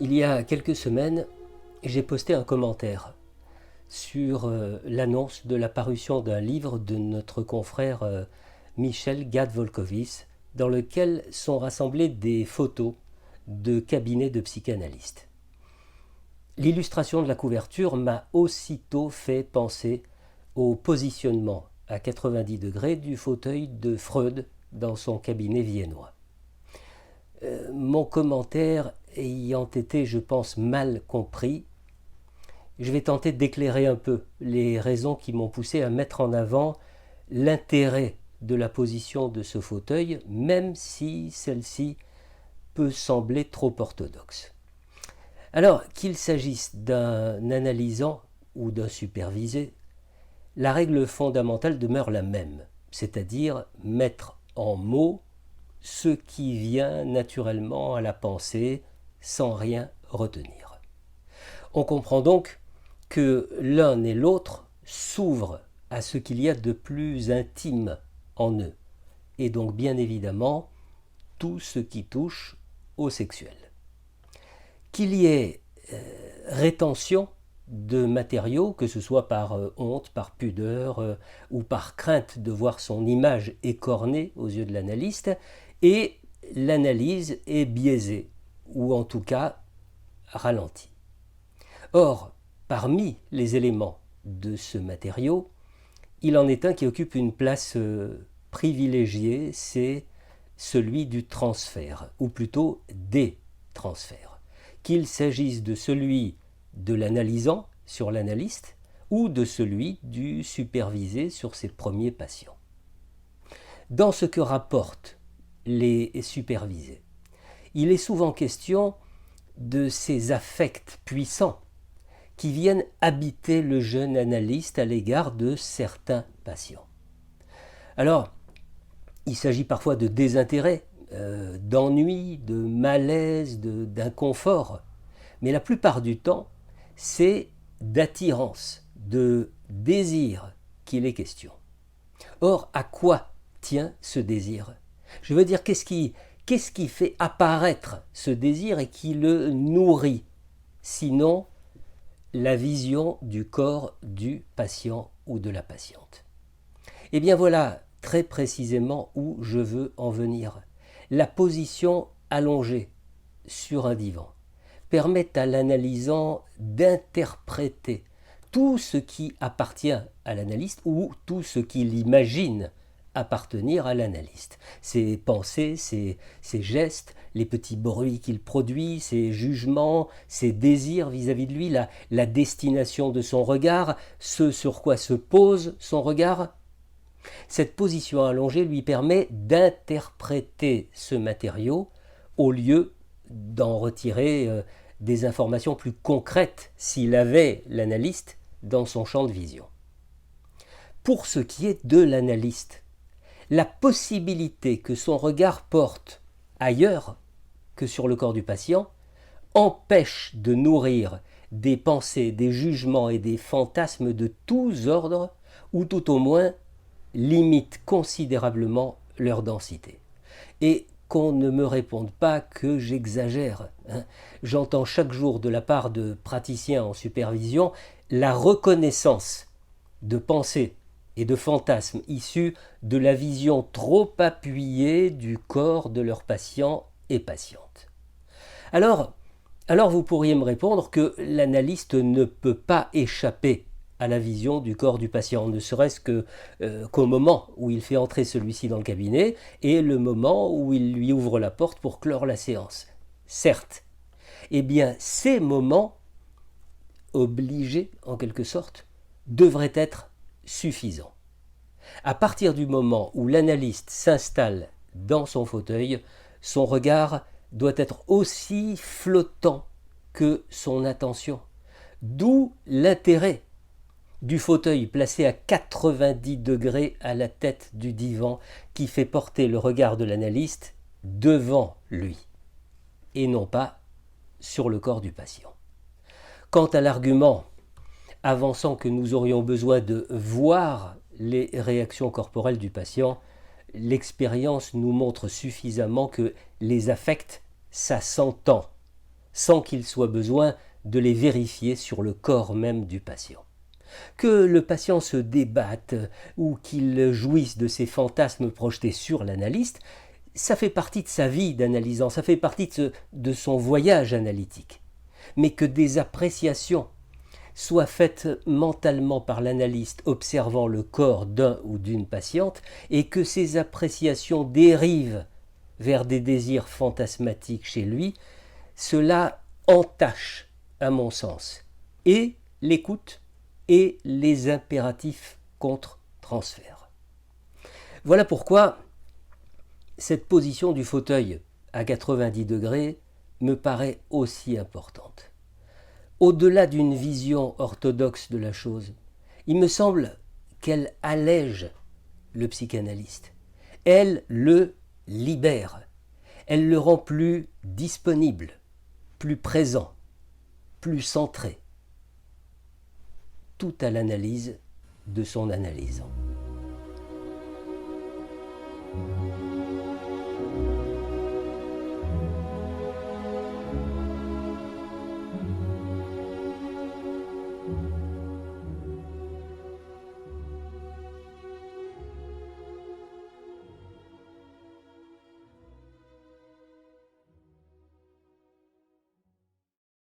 Il y a quelques semaines, j'ai posté un commentaire sur l'annonce de la parution d'un livre de notre confrère Michel Gad-Volkovits, dans lequel sont rassemblées des photos de cabinets de psychanalystes. L'illustration de la couverture m'a aussitôt fait penser au positionnement à 90 degrés du fauteuil de Freud dans son cabinet viennois. Mon commentaire ayant été, je pense, mal compris, je vais tenter d'éclairer un peu les raisons qui m'ont poussé à mettre en avant l'intérêt de la position de ce fauteuil, même si celle-ci peut sembler trop orthodoxe. Alors, qu'il s'agisse d'un analysant ou d'un supervisé, la règle fondamentale demeure la même, c'est-à-dire mettre en mots ce qui vient naturellement à la pensée sans rien retenir. On comprend donc que l'un et l'autre s'ouvrent à ce qu'il y a de plus intime en eux, et donc bien évidemment tout ce qui touche au sexuel. Qu'il y ait rétention de matériaux, que ce soit par honte, par pudeur ou par crainte de voir son image écornée aux yeux de l'analyste, et l'analyse est biaisée, ou en tout cas ralentie. Or, parmi les éléments de ce matériau, il en est un qui occupe une place privilégiée, c'est celui du transfert, ou plutôt des transferts. Qu'il s'agisse de celui de l'analysant sur l'analyste ou de celui du supervisé sur ses premiers patients. Dans ce que rapportent les supervisés, il est souvent question de ces affects puissants qui viennent habiter le jeune analyste à l'égard de certains patients. Alors, il s'agit parfois de désintérêt, d'ennui, de malaise, d'inconfort, mais la plupart du temps, c'est d'attirance, de désir qu'il est question. Or, à quoi tient ce désir ? Je veux dire, qu'est-ce qui fait apparaître ce désir et qui le nourrit, sinon la vision du corps du patient ou de la patiente. Eh bien voilà très précisément où je veux en venir. La position allongée sur un divan permet à l'analysant d'interpréter tout ce qui appartient à l'analyste ou tout ce qu'il imagine appartenir à l'analyste. Ses pensées, ses gestes, les petits bruits qu'il produit, ses jugements, ses désirs vis-à-vis de lui, la destination de son regard, ce sur quoi se pose son regard. Cette position allongée lui permet d'interpréter ce matériau au lieu d'en retirer des informations plus concrètes s'il avait l'analyste dans son champ de vision. Pour ce qui est de l'analyste, la possibilité que son regard porte ailleurs que sur le corps du patient empêche de nourrir des pensées, des jugements et des fantasmes de tous ordres, ou tout au moins limite considérablement leur densité. Et qu'on ne me réponde pas que j'exagère. J'entends chaque jour de la part de praticiens en supervision la reconnaissance de pensées et de fantasmes issus de la vision trop appuyée du corps de leurs patients et patientes. Alors vous pourriez me répondre que l'analyste ne peut pas échapper à la vision du corps du patient, ne serait-ce qu'au moment où il fait entrer celui-ci dans le cabinet et le moment où il lui ouvre la porte pour clore la séance. Certes, eh bien ces moments, obligés en quelque sorte, devraient être suffisants. À partir du moment où l'analyste s'installe dans son fauteuil, son regard doit être aussi flottant que son attention. D'où l'intérêt du fauteuil placé à 90 degrés à la tête du divan qui fait porter le regard de l'analyste devant lui et non pas sur le corps du patient. Quant à l'argument avançant que nous aurions besoin de voir les réactions corporelles du patient, l'expérience nous montre suffisamment que les affects, ça s'entend. sans qu'il soit besoin de les vérifier sur le corps même du patient. Que le patient se débatte ou qu'il jouisse de ses fantasmes projetés sur l'analyste, ça fait partie de sa vie d'analysant, ça fait partie de son voyage analytique. Mais que des appréciations soient faites mentalement par l'analyste observant le corps d'un ou d'une patiente et que ces appréciations dérivent vers des désirs fantasmatiques chez lui, cela entache, à mon sens, et l'écoute et les impératifs contre-transfert. Voilà pourquoi cette position du fauteuil à 90 degrés me paraît aussi importante. Au-delà d'une vision orthodoxe de la chose, il me semble qu'elle allège le psychanalyste. Elle le libère. Elle le rend plus disponible, plus présent, plus centré. Tout à l'analyse de son analysant.